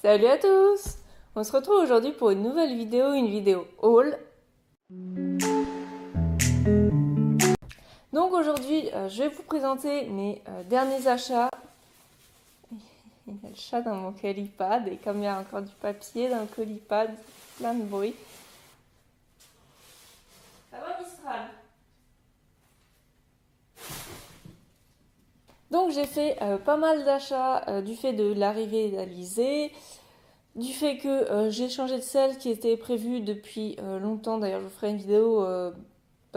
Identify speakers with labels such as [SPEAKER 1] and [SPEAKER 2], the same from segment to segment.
[SPEAKER 1] Salut à tous! On se retrouve aujourd'hui pour une nouvelle vidéo, une vidéo haul. Donc aujourd'hui, je vais vous présenter mes derniers achats. Il y a le chat dans mon colipad et comme il y a encore du papier dans le colipad, plein de bruit. Ça va Mistral? Donc j'ai fait pas mal d'achats du fait de l'arrivée d'Alizé. Du fait que j'ai changé de selle qui était prévue depuis longtemps, d'ailleurs je vous ferai une vidéo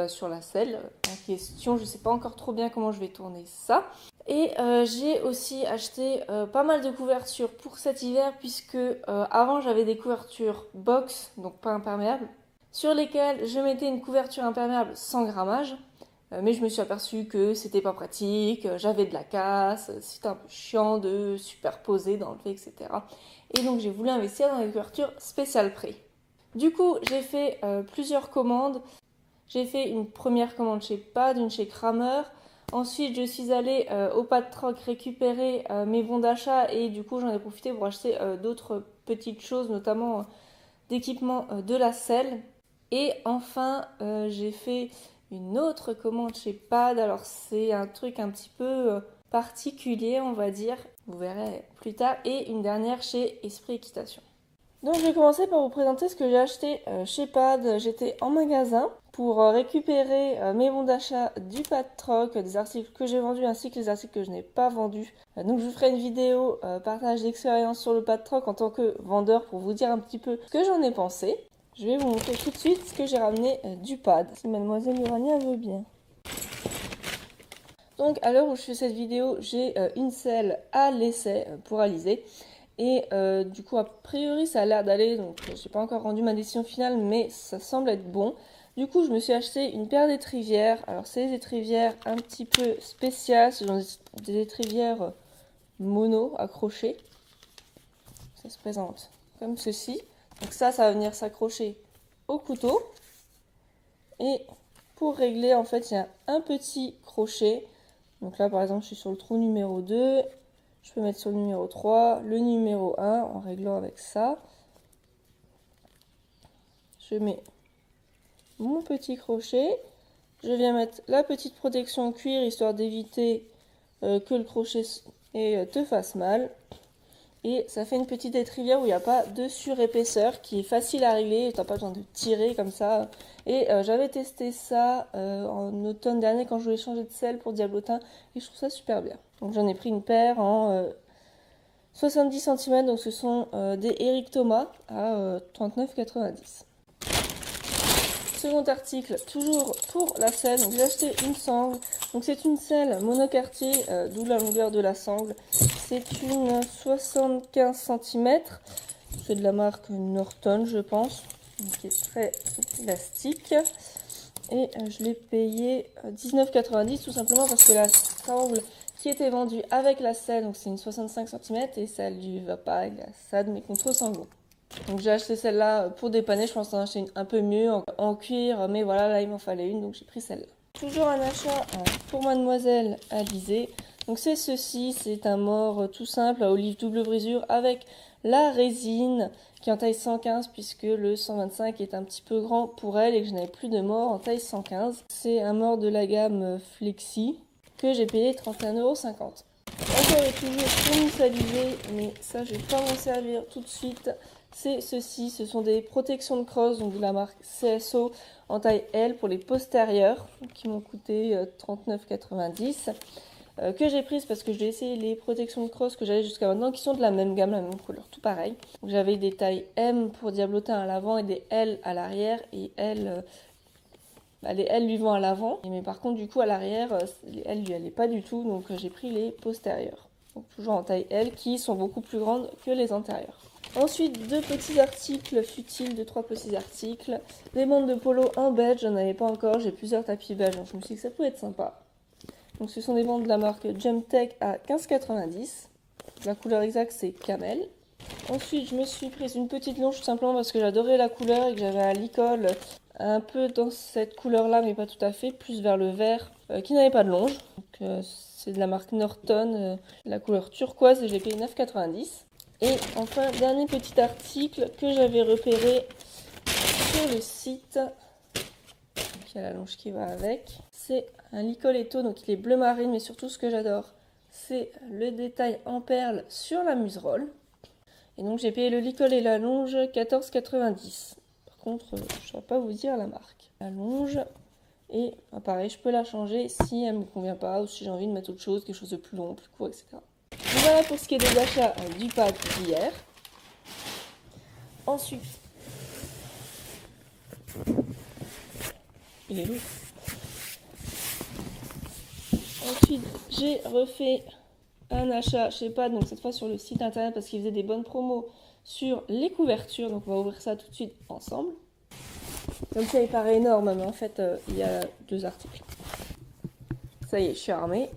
[SPEAKER 1] sur la selle en question, je ne sais pas encore trop bien comment je vais tourner ça. Et j'ai aussi acheté pas mal de couvertures pour cet hiver puisque avant j'avais des couvertures box, donc pas imperméables, sur lesquelles je mettais une couverture imperméable sans grammage. Mais je me suis aperçue que c'était pas pratique, j'avais de la casse, c'était un peu chiant de superposer, d'enlever, etc. Et donc j'ai voulu investir dans des couvertures spéciales prêt. Du coup, j'ai fait plusieurs commandes. J'ai fait une première commande chez Pad, une chez Kramer. Ensuite, je suis allée au Padtrock récupérer mes bons d'achat et du coup, j'en ai profité pour acheter d'autres petites choses, notamment d'équipement de la selle. Et enfin, j'ai fait une autre commande chez Pad. Alors, c'est un truc un petit peu particulier, on va dire. Vous verrez plus tard. Et une dernière chez Esprit Équitation. Donc, je vais commencer par vous présenter ce que j'ai acheté chez Pad. J'étais en magasin pour récupérer mes bons d'achat du Padtrock, des articles que j'ai vendus ainsi que les articles que je n'ai pas vendus. Donc, je vous ferai une vidéo partage d'expérience sur le Padtrock en tant que vendeur pour vous dire un petit peu ce que j'en ai pensé. Je vais vous montrer tout de suite ce que j'ai ramené du Pad, si mademoiselle Urania veut bien. Donc à l'heure où je fais cette vidéo, j'ai une selle à l'essai pour Alizé. Et du coup, a priori, ça a l'air d'aller. Donc j'ai pas encore rendu ma décision finale, mais ça semble être bon. Du coup, je me suis acheté une paire d'étrivières. Alors c'est des étrivières un petit peu spéciales. Ce sont des étrivières mono accrochées. Ça se présente comme ceci. Donc ça va venir s'accrocher au couteau. Et pour régler, en fait, il y a un petit crochet. Donc là, par exemple, je suis sur le trou numéro 2. Je peux mettre sur le numéro 3, le numéro 1 en réglant avec ça. Je mets mon petit crochet. Je viens mettre la petite protection en cuir, histoire d'éviter que le crochet te fasse mal. Et ça fait une petite étrivière où il n'y a pas de surépaisseur, qui est facile à régler, tu n'as pas besoin de tirer comme ça. Et j'avais testé ça en automne dernier quand je voulais changer de selle pour Diablotin, et je trouve ça super bien. Donc j'en ai pris une paire en 70 cm, donc ce sont des Eric Thomas à 39,90. Second article, toujours pour la selle, donc j'ai acheté une sangle. Donc c'est une selle monoquartier, d'où la longueur de la sangle. C'est une 75 cm. C'est de la marque Norton, je pense, qui est très élastique. Et je l'ai payé 19,90 tout simplement parce que la sangle qui était vendue avec la selle, donc c'est une 65 cm et ça ne lui va pas avec la SAD, mais contre sanglots. Donc j'ai acheté celle-là pour dépanner, je pense en acheter une un peu mieux en cuir, mais voilà, là il m'en fallait une, donc j'ai pris celle-là. Toujours un achat pour mademoiselle Alizé. Donc c'est ceci, c'est un mort tout simple à olive double brisure avec la résine qui est en taille 115 puisque le 125 est un petit peu grand pour elle et que je n'avais plus de mort en taille 115. C'est un mort de la gamme Flexi que j'ai payé 31,50 €. Encore et toujours pour Miss Alizé, mais ça je vais pas m'en servir tout de suite. C'est ceci, ce sont des protections de crosse, donc de la marque CSO en taille L pour les postérieurs, qui m'ont coûté 39,90 €, que j'ai prises parce que j'ai essayé les protections de crosse que j'avais jusqu'à maintenant, qui sont de la même gamme, la même couleur, tout pareil. Donc j'avais des tailles M pour Diablotin à l'avant et des L à l'arrière, et L... les L lui vont à l'avant, mais par contre du coup à l'arrière, les L lui allaient pas du tout, donc j'ai pris les postérieurs. Donc toujours en taille L, qui sont beaucoup plus grandes que les antérieures. Ensuite, deux petits articles futiles, trois petits articles. Des bandes de polo en beige, j'en avais pas encore, j'ai plusieurs tapis beige, donc je me suis dit que ça pouvait être sympa. Donc ce sont des bandes de la marque Jumptech à 15,90 €. La couleur exacte c'est camel. Ensuite, je me suis prise une petite longe tout simplement parce que j'adorais la couleur et que j'avais un licol un peu dans cette couleur-là, mais pas tout à fait, plus vers le vert, qui n'avait pas de longe. Donc c'est de la marque Norton, la couleur turquoise, et je l'ai payé 9,90 €. Et enfin, dernier petit article que j'avais repéré sur le site. Donc, il y a la longe qui va avec. C'est un Licoletto, donc il est bleu marine, mais surtout ce que j'adore, c'est le détail en perles sur la muserolle. Et donc j'ai payé le licol et la longe 14,90. Par contre, je ne saurais pas vous dire la marque. La longe, et pareil, je peux la changer si elle ne me convient pas, ou si j'ai envie de mettre autre chose, quelque chose de plus long, plus court, etc. Donc voilà pour ce qui est des achats du pack d'hier. Ensuite, il est lourd. Ensuite, j'ai refait un achat chez Pad, donc cette fois sur le site internet parce qu'ils faisaient des bonnes promos sur les couvertures. Donc on va ouvrir ça tout de suite ensemble. Comme ça, il paraît énorme, mais en fait, il y a 2 articles. Ça y est, je suis armée.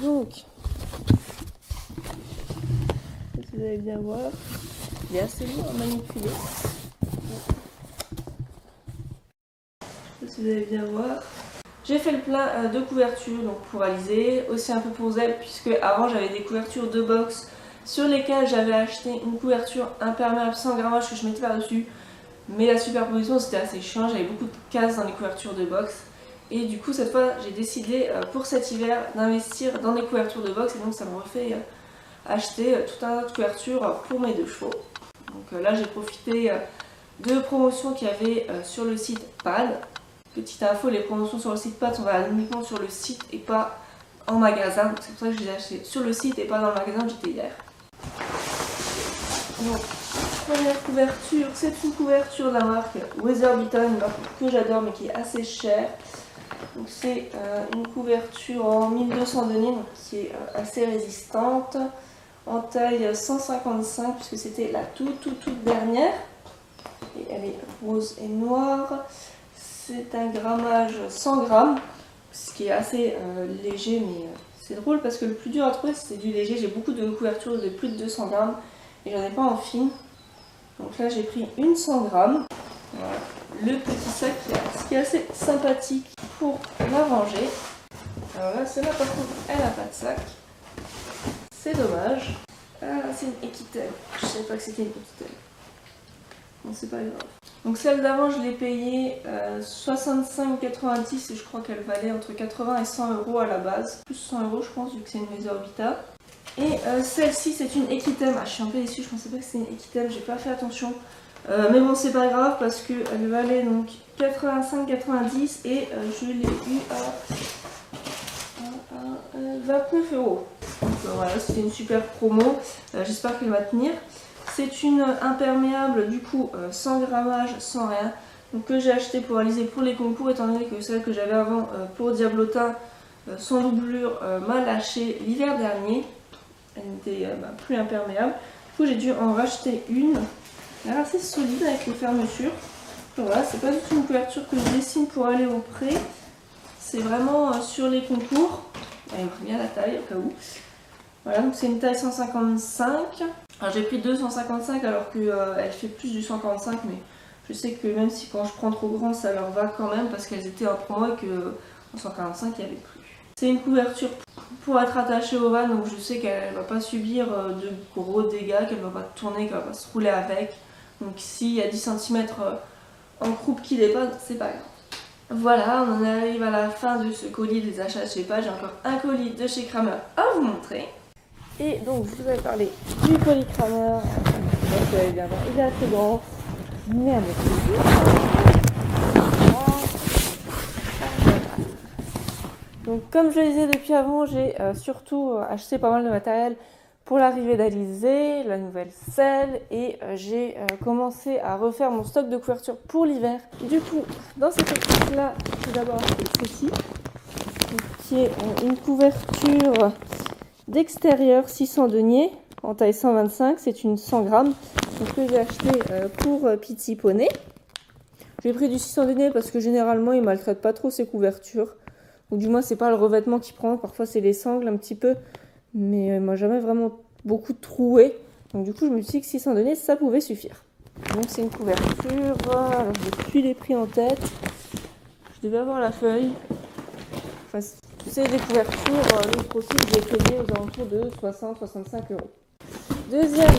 [SPEAKER 1] Donc, vous allez bien voir, il est assez lourd à manipuler. Vous allez bien voir. J'ai fait le plein de couvertures donc pour Alizé, aussi un peu pour Zeb, puisque avant j'avais des couvertures de box sur lesquelles j'avais acheté une couverture imperméable sans grammage que je mettais par-dessus. Mais la superposition c'était assez chiant, j'avais beaucoup de cases dans les couvertures de box. Et du coup cette fois j'ai décidé pour cet hiver d'investir dans des couvertures de box et donc ça me refait acheter tout un tas de couvertures pour mes 2 chevaux. Donc là j'ai profité de promotions qu'il y avait sur le site Pad. Petite info, les promotions sur le site Pad sont valables uniquement sur le site et pas en magasin. Donc c'est pour ça que je les ai achetées sur le site et pas dans le magasin où j'étais hier. Donc, première couverture, c'est une couverture de la marque Weatherbeaten, une marque que j'adore mais qui est assez chère. Donc c'est une couverture en 1200 deniers, qui est assez résistante, en taille 155 puisque c'était la toute dernière. Et elle est rose et noire. C'est un grammage 100 grammes, ce qui est assez léger, mais c'est drôle parce que le plus dur à trouver c'est du léger. J'ai beaucoup de couvertures de plus de 200 grammes et j'en ai pas en fine. Donc là j'ai pris une 100 grammes. Voilà. Le petit sac qui est assez sympathique pour la ranger. Alors là celle-là par contre elle n'a pas de sac. C'est dommage. Ah c'est une Equitel. Je savais pas que c'était une Equitel. Bon c'est pas grave. Donc celle d'avant je l'ai payée 65,90 et je crois qu'elle valait entre 80 et 100 euros à la base. Plus 100 euros je pense vu que c'est une Weatherbeaten. Et celle-ci c'est une Equitem. Ah je suis un peu déçue, je pensais pas que c'était une Equitem, j'ai pas fait attention. Mais bon c'est pas grave parce qu'elle valait donc 85,90 et je l'ai eu à 29 euros. Donc voilà, c'était une super promo, j'espère qu'elle va tenir. C'est une imperméable du coup sans grammage, sans rien, donc que j'ai acheté pour Alizé pour les concours étant donné que celle que j'avais avant pour Diablotin sans doublure m'a lâché l'hiver dernier. Elle n'était plus imperméable. Du coup j'ai dû en racheter une. Elle est assez solide avec les fermetures. Donc voilà, c'est pas du tout une couverture que je dessine pour aller au pré. C'est vraiment sur les concours. Elle me pris bien la taille au cas où. Voilà, donc c'est une taille 155. Alors j'ai pris 255 alors qu'elle fait plus du 145, mais je sais que même si quand je prends trop grand ça leur va quand même parce qu'elles étaient en promo et qu'en 145 il n'y avait plus. C'est une couverture pour être attachée au van, donc je sais qu'elle ne va pas subir de gros dégâts, qu'elle ne va pas tourner, qu'elle va pas se rouler avec. Donc s'il y a 10 cm en croupe qui dépasse, c'est pas grave. Voilà, on en arrive à la fin de ce colis des achats chez Pad. J'ai encore un colis de chez Kramer à vous montrer. Et donc je vous avais parlé du colis Kramer. Vous allez bien voir, il est assez grand. Merde, donc comme je le disais depuis avant, j'ai surtout acheté pas mal de matériel pour l'arrivée d'Alizé, la nouvelle selle, et j'ai commencé à refaire mon stock de couverture pour l'hiver. Du coup, dans cette optique-là, j'ai d'abord acheté ceci, qui est une couverture d'extérieur 600 deniers en taille 125, c'est une 100 grammes, donc que j'ai acheté pour Petit Poney. J'ai pris du 600 deniers parce que généralement il ne maltraite pas trop ses couvertures, ou du moins c'est pas le revêtement qui prend, parfois c'est les sangles un petit peu, mais il m'a jamais vraiment beaucoup troué. Donc du coup, je me suis dit que 600 deniers, ça pouvait suffire. Donc c'est une couverture, alors je n'ai plus les prix en tête. Je devais avoir la feuille. Enfin, c'est des couvertures, le profil, j'ai payé aux alentours de 60-65 euros. Deuxième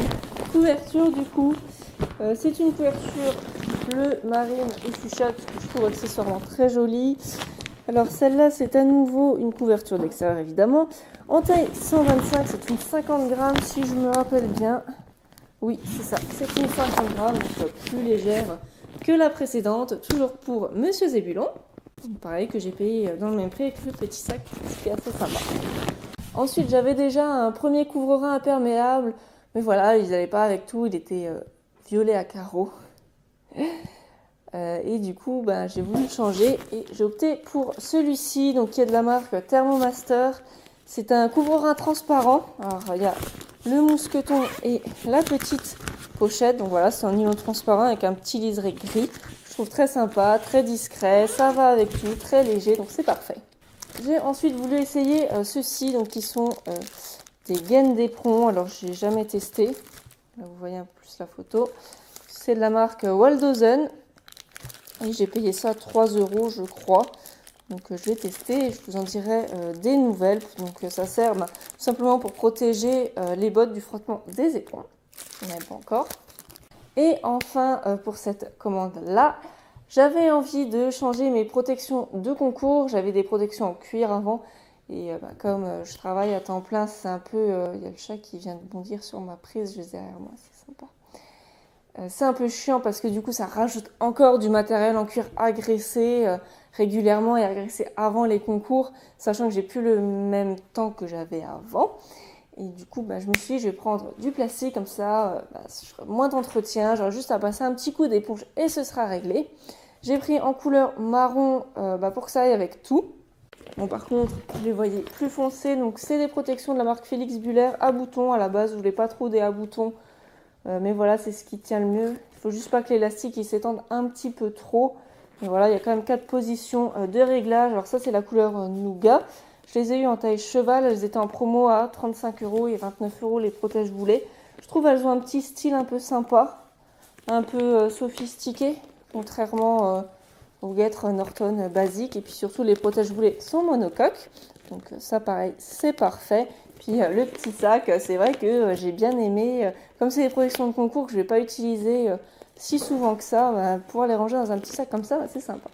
[SPEAKER 1] couverture du coup, c'est une couverture bleu marine et fuchsia que je trouve accessoirement très jolie. Alors celle-là c'est à nouveau une couverture d'extérieur évidemment. En taille 125, c'est une 50 grammes si je me rappelle bien. Oui c'est ça, c'est une 50 grammes, donc plus légère que la précédente, toujours pour Monsieur Zébulon. Pareil que j'ai payé dans le même prix avec le petit sac, ce qui est assez sympa. Ensuite j'avais déjà un premier couvre-rein imperméable, mais voilà, ils n'allaient pas avec tout, il était violet à carreaux. Et du coup, j'ai voulu changer et j'ai opté pour celui-ci, donc qui est de la marque Thermomaster. C'est un couvre-rein transparent. Alors, il y a le mousqueton et la petite pochette. Donc voilà, c'est un nylon transparent avec un petit liseré gris. Je trouve très sympa, très discret, ça va avec tout, très léger, donc c'est parfait. J'ai ensuite voulu essayer ceux-ci, donc qui sont des gaines d'éperon. Alors, j'ai jamais testé. Là, vous voyez un peu plus la photo. C'est de la marque Waldozen. Et j'ai payé ça 3 euros, je crois. Donc je vais tester et je vous en dirai des nouvelles. Donc ça sert tout simplement pour protéger les bottes du frottement des éperons. On n'en a pas encore. Et enfin, pour cette commande-là, j'avais envie de changer mes protections de concours. J'avais des protections en cuir avant. Et comme je travaille à temps plein, c'est un peu... Il y a le chat qui vient de bondir sur ma prise juste derrière moi, c'est sympa. C'est un peu chiant parce que du coup ça rajoute encore du matériel en cuir agressé régulièrement et agressé avant les concours, sachant que j'ai plus le même temps que j'avais avant. Et du coup je me suis dit je vais prendre du plastique comme ça, je ferai moins d'entretien, j'aurai juste à passer un petit coup d'éponge et ce sera réglé. J'ai pris en couleur marron pour que ça aille avec tout. Bon par contre je les voyais plus foncés, donc c'est des protections de la marque Félix Buller à boutons. À la base je voulais pas trop des à boutons. Mais voilà, c'est ce qui tient le mieux. Il faut juste pas que l'élastique s'étende un petit peu trop. Et voilà, il y a quand même 4 positions de réglage. Alors ça, c'est la couleur Nougat. Je les ai eues en taille cheval. Elles étaient en promo à 35 euros et 29 euros les protège-boulets. Je trouve qu'elles ont un petit style un peu sympa, un peu sophistiqué, contrairement aux guêtres Norton basiques. Et puis surtout, les protège-boulets sont monocoques. Donc ça, pareil, c'est parfait. Puis le petit sac, c'est vrai que j'ai bien aimé. Comme c'est des protections de concours que je ne vais pas utiliser si souvent que ça, pouvoir les ranger dans un petit sac comme ça, c'est sympa.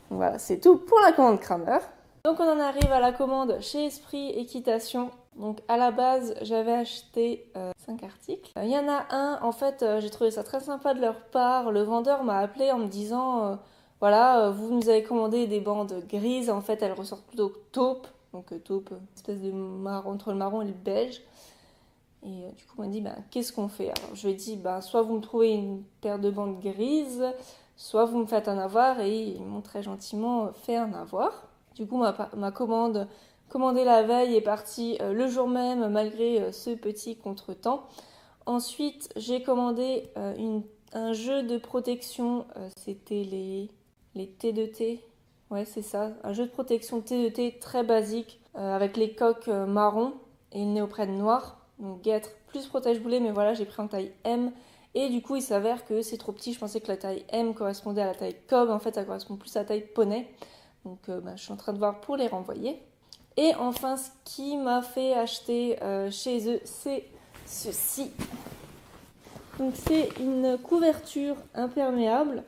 [SPEAKER 1] Donc voilà, c'est tout pour la commande Kramer. Donc on en arrive à la commande chez Esprit Équitation. Donc à la base, j'avais acheté 5 articles. Il y en a un, en fait, j'ai trouvé ça très sympa de leur part. Le vendeur m'a appelé en me disant, voilà, vous nous avez commandé des bandes grises. En fait, elles ressortent plutôt taupe. Donc taupe, espèce de marron, entre le marron et le beige. Et du coup, on m'a dit, qu'est-ce qu'on fait? Alors, je lui ai dit, soit vous me trouvez une paire de bandes grises, soit vous me faites un avoir. Et ils m'ont très gentiment fait un avoir. Du coup, ma commande commandée la veille est partie le jour même, malgré ce petit contretemps. Ensuite, j'ai commandé un jeu de protection. C'était les T2T. Ouais, c'est ça. Un jeu de protection T2T très basique, avec les coques marron et le néoprène noir. Donc guêtre plus protège-boulet, mais voilà, j'ai pris en taille M. Et du coup, il s'avère que c'est trop petit. Je pensais que la taille M correspondait à la taille Cobb. En fait, ça correspond plus à la taille poney. Donc je suis en train de voir pour les renvoyer. Et enfin, ce qui m'a fait acheter chez eux, c'est ceci. Donc c'est une couverture imperméable.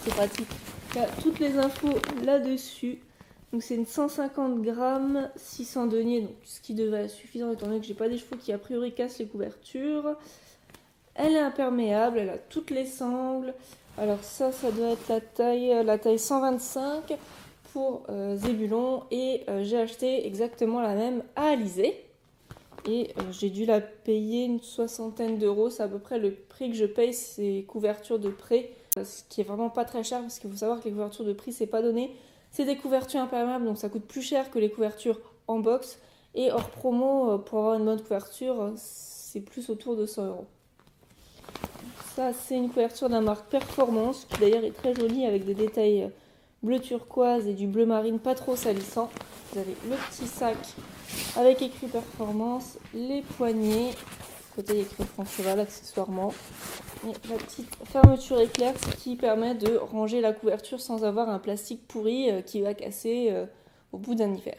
[SPEAKER 1] C'est pratique. Il y a toutes les infos là-dessus. Donc c'est une 150 grammes, 600 deniers, donc ce qui devrait être suffisant étant donné que j'ai pas des chevaux qui a priori cassent les couvertures. Elle est imperméable, elle a toutes les sangles. Alors ça doit être la taille 125 pour Zébulon. Et j'ai acheté exactement la même à Alizé. Et j'ai dû la payer une 60aine d'euros. C'est à peu près le prix que je paye ces couvertures de prêt. Ce qui est vraiment pas très cher parce qu'il faut savoir que les couvertures de prix c'est pas donné. C'est des couvertures imperméables donc ça coûte plus cher que les couvertures en box. Et hors promo, pour avoir une bonne couverture, c'est plus autour de 100 euros. Ça c'est une couverture de la marque Performance qui d'ailleurs est très jolie avec des détails bleu turquoise et du bleu marine pas trop salissant. Vous avez le petit sac avec écrit Performance, les poignées. côté, il y a écrit Franc Cheval accessoirement. Et la petite fermeture éclair, ce qui permet de ranger la couverture sans avoir un plastique pourri qui va casser au bout d'un hiver.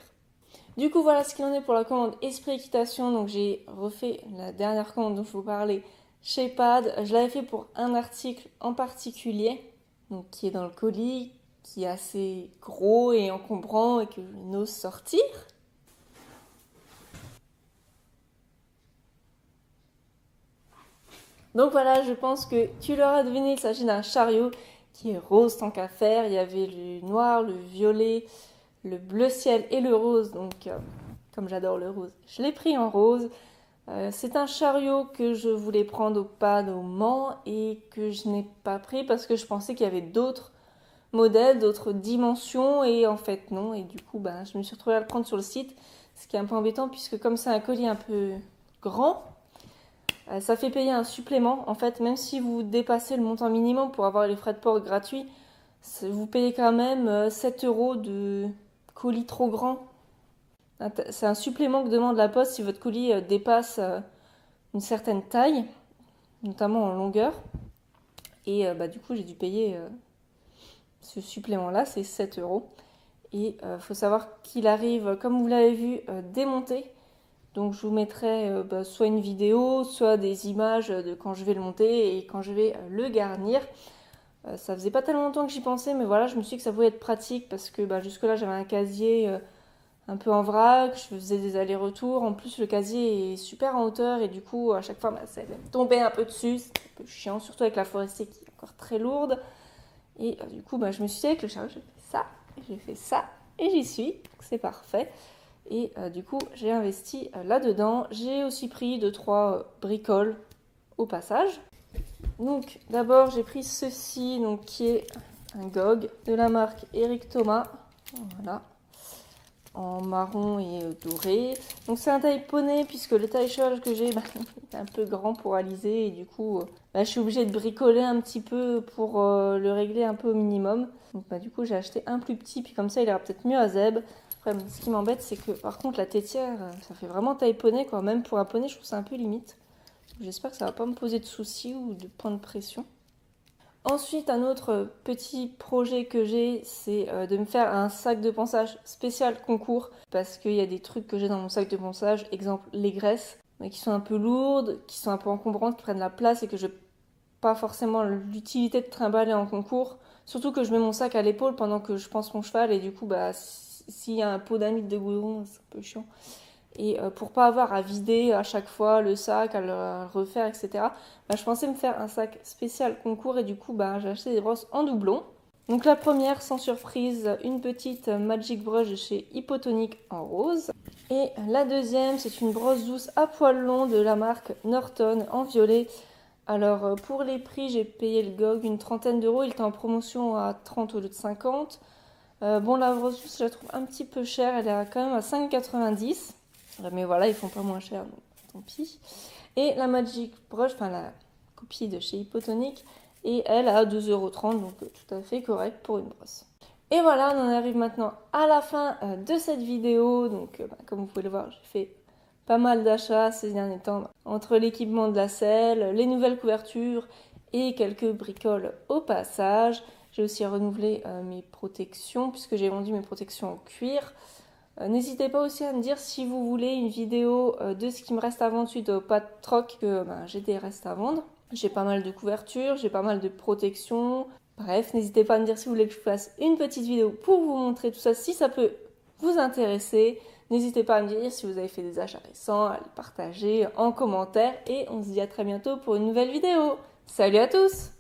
[SPEAKER 1] Du coup, voilà ce qu'il en est pour la commande Esprit Équitation. Donc, j'ai refait la dernière commande dont je vous parlais chez Pad. Je l'avais fait pour un article en particulier, donc qui est dans le colis, qui est assez gros et encombrant et que je n'ose sortir. Donc voilà, je pense que tu l'auras deviné, il s'agit d'un chariot qui est rose tant qu'à faire. Il y avait le noir, le violet, le bleu ciel et le rose. Donc, comme j'adore le rose, je l'ai pris en rose. C'est un chariot que je voulais prendre au Pad au Mans et que je n'ai pas pris parce que je pensais qu'il y avait d'autres modèles, d'autres dimensions et en fait non. Et du coup, je me suis retrouvée à le prendre sur le site, ce qui est un peu embêtant puisque comme c'est un colis un peu grand, ça fait payer un supplément. En fait, même si vous dépassez le montant minimum pour avoir les frais de port gratuits, vous payez quand même 7 € de colis trop grand. C'est un supplément que demande la poste si votre colis dépasse une certaine taille, notamment en longueur. Et du coup, j'ai dû payer ce supplément-là, c'est 7 €. Et il faut savoir qu'il arrive, comme vous l'avez vu, démonté. Donc je vous mettrai soit une vidéo, soit des images de quand je vais le monter et quand je vais le garnir. Ça faisait pas tellement longtemps que j'y pensais, mais voilà, je me suis dit que ça pouvait être pratique parce que jusque-là j'avais un casier un peu en vrac, je faisais des allers-retours. En plus, le casier est super en hauteur et du coup, à chaque fois, ça tombait un peu dessus. C'est un peu chiant, surtout avec la forestier qui est encore très lourde. Et du coup, je me suis dit avec le chariot, j'ai fait ça et j'y suis. C'est parfait. Et du coup, j'ai investi là-dedans. J'ai aussi pris 2-3 bricoles au passage. Donc, d'abord, j'ai pris ceci, donc, qui est un GOG de la marque Eric Thomas. Voilà. En marron et doré. Donc c'est un taille poney puisque le taille-shell que j'ai est un peu grand pour aliser et du coup je suis obligée de bricoler un petit peu pour le régler un peu au minimum. Donc du coup j'ai acheté un plus petit puis comme ça il ira peut-être mieux à Zeb. Après ce qui m'embête c'est que par contre la tétière ça fait vraiment taille poney quoi. Même pour un poney je trouve ça un peu limite. J'espère que ça va pas me poser de soucis ou de points de pression. Ensuite, un autre petit projet que j'ai, c'est de me faire un sac de ponçage spécial concours parce qu'il y a des trucs que j'ai dans mon sac de ponçage, exemple les graisses, qui sont un peu lourdes, qui sont un peu encombrantes, qui prennent la place et que je n'ai pas forcément l'utilité de trimballer en concours. Surtout que je mets mon sac à l'épaule pendant que je pense mon cheval et du coup, s'il y a un pot d'amide de goudron, c'est un peu chiant. Et pour pas avoir à vider à chaque fois le sac, à le refaire, etc. Je pensais me faire un sac spécial concours et du coup j'ai acheté des brosses en doublon. Donc la première, sans surprise, une petite Magic Brush de chez Hypotonic en rose. Et la deuxième, c'est une brosse douce à poils longs de la marque Norton en violet. Alors pour les prix, j'ai payé le GOG une trentaine d'euros, il était en promotion à 30 au lieu de 50. La brosse douce, je la trouve un petit peu chère, elle est quand même à 5,90 €. Mais voilà, ils font pas moins cher, donc tant pis. Et la Magic Brush, la copie de chez Hypotonic, et elle à 2,30 €, donc tout à fait correct pour une brosse. Et voilà, on en arrive maintenant à la fin de cette vidéo. Donc comme vous pouvez le voir, j'ai fait pas mal d'achats ces derniers temps, entre l'équipement de la selle, les nouvelles couvertures et quelques bricoles au passage. J'ai aussi renouvelé mes protections, puisque j'ai vendu mes protections en cuir. N'hésitez pas aussi à me dire si vous voulez une vidéo de ce qui me reste à vendre suite au Pad Troc, que j'ai des restes à vendre. J'ai pas mal de couvertures, j'ai pas mal de protections. Bref, n'hésitez pas à me dire si vous voulez que je fasse une petite vidéo pour vous montrer tout ça, si ça peut vous intéresser. N'hésitez pas à me dire si vous avez fait des achats récents, à les partager en commentaire. Et on se dit à très bientôt pour une nouvelle vidéo. Salut à tous!